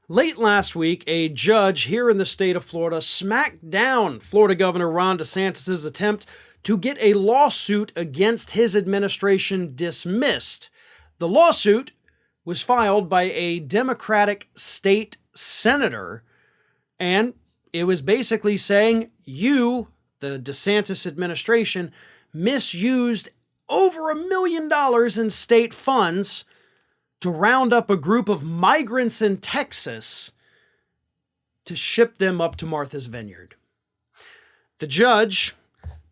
Late last week, a judge here in the state of Florida smacked down Florida Governor Ron DeSantis' attempt to get a lawsuit against his administration dismissed. The lawsuit was filed by a Democratic state senator, and it was basically saying you, the DeSantis administration, misused over $1 million in state funds to round up a group of migrants in Texas to ship them up to Martha's Vineyard. The judge,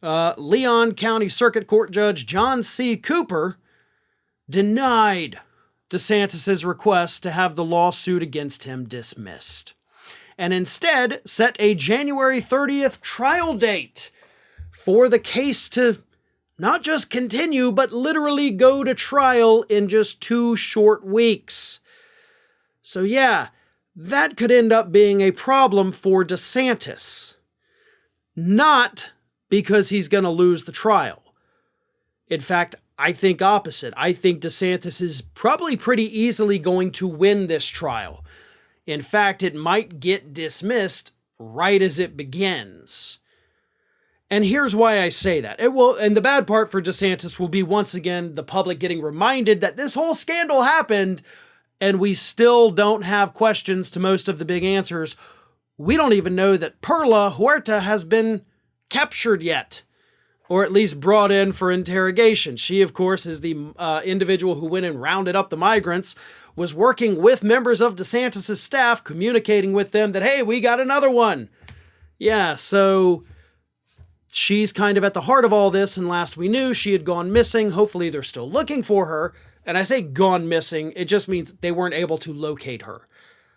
Leon County Circuit Court Judge John C. Cooper, denied DeSantis' request to have the lawsuit against him dismissed, and instead set a January 30th trial date for the case to not just continue, but literally go to trial in just 2 short weeks. So yeah, that could end up being a problem for DeSantis. Not because he's going to lose the trial. In fact, I think opposite. I think DeSantis is probably pretty easily going to win this trial. In fact, it might get dismissed right as it begins. And here's why I say that. And the bad part for DeSantis will be, once again, the public getting reminded that this whole scandal happened, and we still don't have questions to most of the big answers. We don't even know that Perla Huerta has been captured yet, or at least brought in for interrogation. She, of course, is the individual who went and rounded up the migrants, was working with members of DeSantis' staff, communicating with them that, hey, we got another one. Yeah, so she's kind of at the heart of all this, and last we knew, she had gone missing. Hopefully they're still looking for her. And I say gone missing, it just means they weren't able to locate her.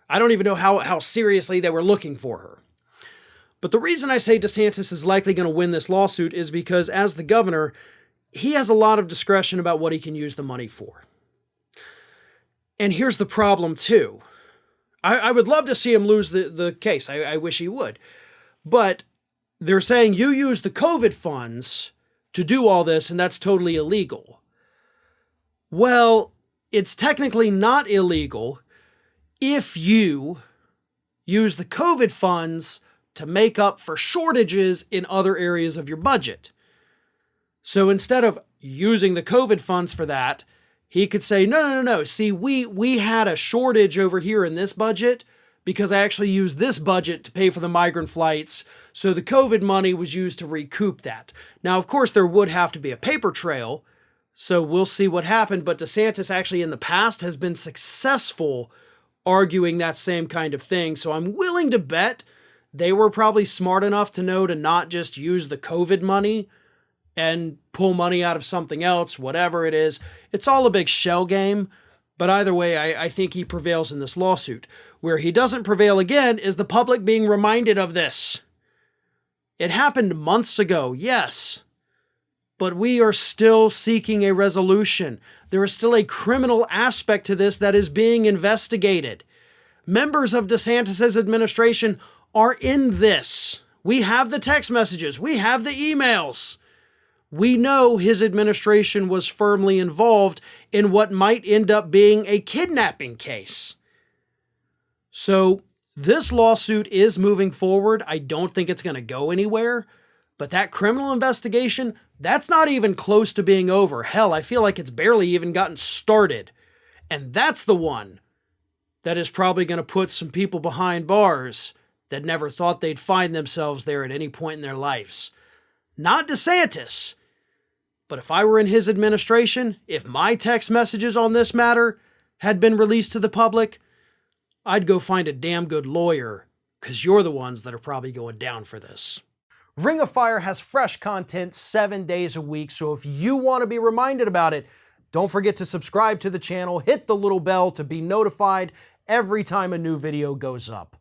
I don't even know how seriously they were looking for her. But the reason I say DeSantis is likely going to win this lawsuit is because, as the governor, he has a lot of discretion about what he can use the money for. And here's the problem, too. I would love to see him lose the case. I wish he would. But they're saying you use the COVID funds to do all this, and that's totally illegal. Well, it's technically not illegal if you use the COVID funds to make up for shortages in other areas of your budget. So instead of using the COVID funds for that, he could say, no. See, we had a shortage over here in this budget because I actually used this budget to pay for the migrant flights. So the COVID money was used to recoup that. Now, of course, there would have to be a paper trail. So we'll see what happened. But DeSantis actually in the past has been successful arguing that same kind of thing. So I'm willing to bet they were probably smart enough to know to not just use the COVID money and pull money out of something else, whatever it is. It's all a big shell game. But either way, I think he prevails in this lawsuit. Where he doesn't prevail again is the public being reminded of this. It happened months ago, yes. But we are still seeking a resolution. There is still a criminal aspect to this that is being investigated. Members of DeSantis' administration are in this. We have the text messages. We have the emails. We know his administration was firmly involved in what might end up being a kidnapping case. So this lawsuit is moving forward. I don't think it's going to go anywhere. But that criminal investigation, that's not even close to being over. Hell, I feel like it's barely even gotten started. And that's the one that is probably going to put some people behind bars that never thought they'd find themselves there at any point in their lives. Not DeSantis. But if I were in his administration, if my text messages on this matter had been released to the public, I'd go find a damn good lawyer, because you're the ones that are probably going down for this. Ring of Fire has fresh content 7 days a week, so if you want to be reminded about it, don't forget to subscribe to the channel, hit the little bell to be notified every time a new video goes up.